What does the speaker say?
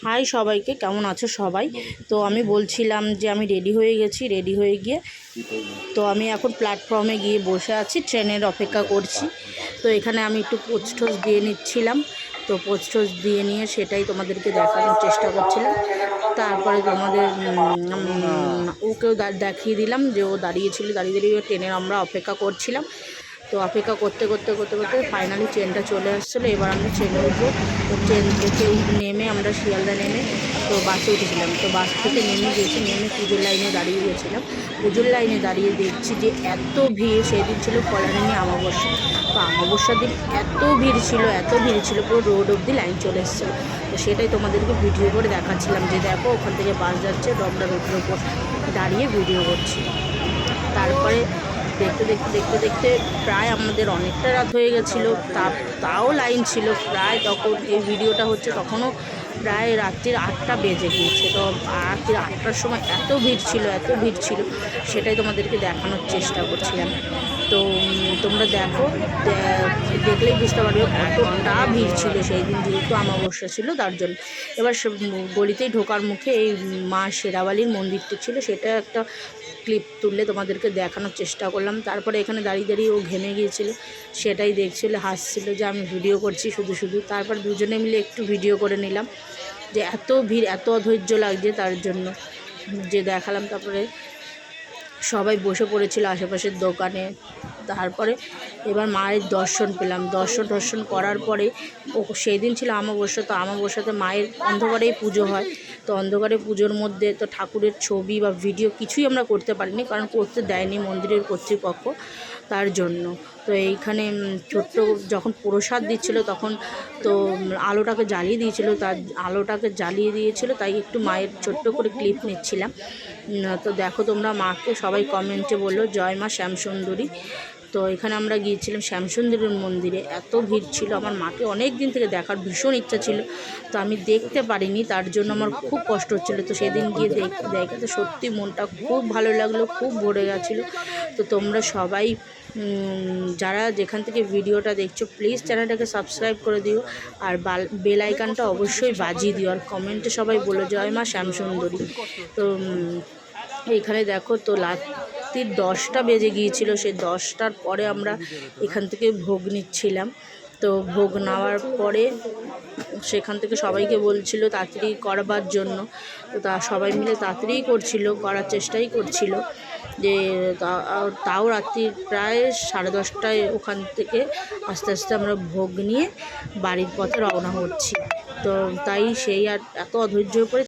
High সবাইকে, কেমন আছো সবাই? তো আমি বলছিলাম যে আমি রেডি হয়ে গেছি। রেডি হয়ে গিয়ে তো আমি এখন প্ল্যাটফর্মে গিয়ে বসে আছি, ট্রেনের অপেক্ষা করছি। তো এখানে আমি একটু পোস্ট টোস্ট দিয়ে নিচ্ছিলাম। তো পোস্ট টোস্ট দিয়ে নিয়ে সেটাই তোমাদেরকে দেখানোর চেষ্টা করছিলাম। তারপরে তোমাদের ওকেও দেখিয়ে দিলাম যে ও দাঁড়িয়েছিল, দাঁড়িয়ে দাঁড়িয়ে ট্রেনের আমরা অপেক্ষা করছিলাম। তো অপেক্ষা করতে করতে করতে করতে ফাইনালি ট্রেনটা চলে আসছিলো। এবার আমরা ট্রেনে উঠবো। তো ট্রেন থেকে নেমে আমরা শিয়ালদা নেমে তো বাসে উঠেছিলাম। তো বাস থেকে নেমে গেছি, নেমে পুজোর লাইনে দাঁড়িয়ে গেছিলাম। পুজোর লাইনে দাঁড়িয়ে দেখছি যে এত ভিড়। সেই দিন ছিল কল্যাণী অমাবস্যা। তো অমাবস্যার দিন এত ভিড় ছিল, পুরো রোড অবধি লাইন চলে এসেছিলো। তো সেটাই তোমাদেরকে ভিডিও করে দেখাচ্ছিলাম যে দেখো ওখান থেকে বাস যাচ্ছে, তো আমরা রোডের উপর দাঁড়িয়ে ভিডিও করছি। তারপরে দেখতে দেখতে দেখতে দেখতে প্রায় আমাদের অনেকটা রাত হয়ে গেছিলো। তাও লাইন ছিল প্রায়, তখন এই ভিডিওটা হচ্ছে তখনও প্রায় রাত্রির 8টা বেজে গিয়েছে। তো রাত্রির 8টার সময় এত ভিড় ছিল, সেটাই তোমাদেরকে দেখানোর চেষ্টা করছিলাম। তো তোমরা দেখো, দেখলেই বুঝতে পারবে কতটা ভিড় ছিল সেই দিন, যেহেতু অমাবস্যা ছিল তার জন্য। এবার গলিতেই ঢোকার মুখে এই মা শেরাওয়ালির মন্দিরটি ছিল, সেটা একটা ক্লিপ তুললে তোমাদেরকে দেখানোর চেষ্টা করলাম। তারপরে এখানে দাঁড়িয়ে দাঁড়িয়ে ও ঘেমে গিয়েছিল, সেটাই দেখছিল, হাসছিল যে আমি ভিডিও করছি শুধু শুধু। তারপর দুজনে মিলে একটু ভিডিও করে নিলাম, যে এত ভিড়, এত অধৈর্য লাগছে তার জন্য যে দেখালাম। তারপরে সবাই বসে পড়েছিল আশেপাশের দোকানে। তারপরে এবার মায়ের দর্শন পেলাম। দর্শন করার পরে সেই দিন ছিল অমাবস্যা। তো অমাবস্যাতে মায়ের অন্ধকারেই পুজো হয়। তো অন্ধকারে পুজোর মধ্যে তো ঠাকুরের ছবি বা ভিডিও কিছুই আমরা করতে পারিনি, কারণ করতে দেয়নি মন্দিরের কর্তৃপক্ষ, তার জন্য। তো এইখানে ছোট্ট যখন প্রসাদ দিচ্ছিল তখন তো আলোটাকে জ্বালিয়ে দিয়েছিল, তাই একটু মায়ের ছোট্ট করে ক্লিপ নিচ্ছিলাম। তো দেখো তোমরা, মাকে সবাই কমেন্টে বললো জয় মা শ্যামসুন্দরী। তো এখানে আমরা গিয়েছিলাম শ্যামসুন্দরীর মন্দিরে। এত ভিড় ছিল, আমার মাকে অনেক দিন থেকে দেখার ভীষণ ইচ্ছা ছিল, তো আমি দেখতে পারিনি, তার জন্য আমার খুব কষ্ট হচ্ছিলো। তো সেদিন গিয়ে দেখাতে সত্যি মনটা খুব ভালো লাগলো, খুব ভরে গেছিলো। তো তোমরা সবাই যারা যেখান থেকে ভিডিওটা দেখছো, প্লিজ চ্যানেলটাকে সাবস্ক্রাইব করে দিও, আর বেল আইকনটা অবশ্যই বাজিয়ে দিও, আর কমেন্টে সবাই বলো জয় মা শ্যামসুন্দরী। তো এখানে দেখো, তো রাত্রির 10টা বেজে গিয়েছিল। সেই 10টার পরে আমরা এখান থেকে ভোগ নিচ্ছিলাম। তো ভোগ নেওয়ার পরে সেখান থেকে সবাইকে বলছিল তাড়াতাড়ি করবার জন্য। তো সবাই মিলে তাড়াতাড়িই করার চেষ্টাই করছিল, যে তাও রাত্রির প্রায় 10:30টায় ওখান থেকে আস্তে আস্তে আমরা ভোগ নিয়ে বাড়ির পথে রওনা হচ্ছি। তো তাই সেই আর এত অধৈর্য করে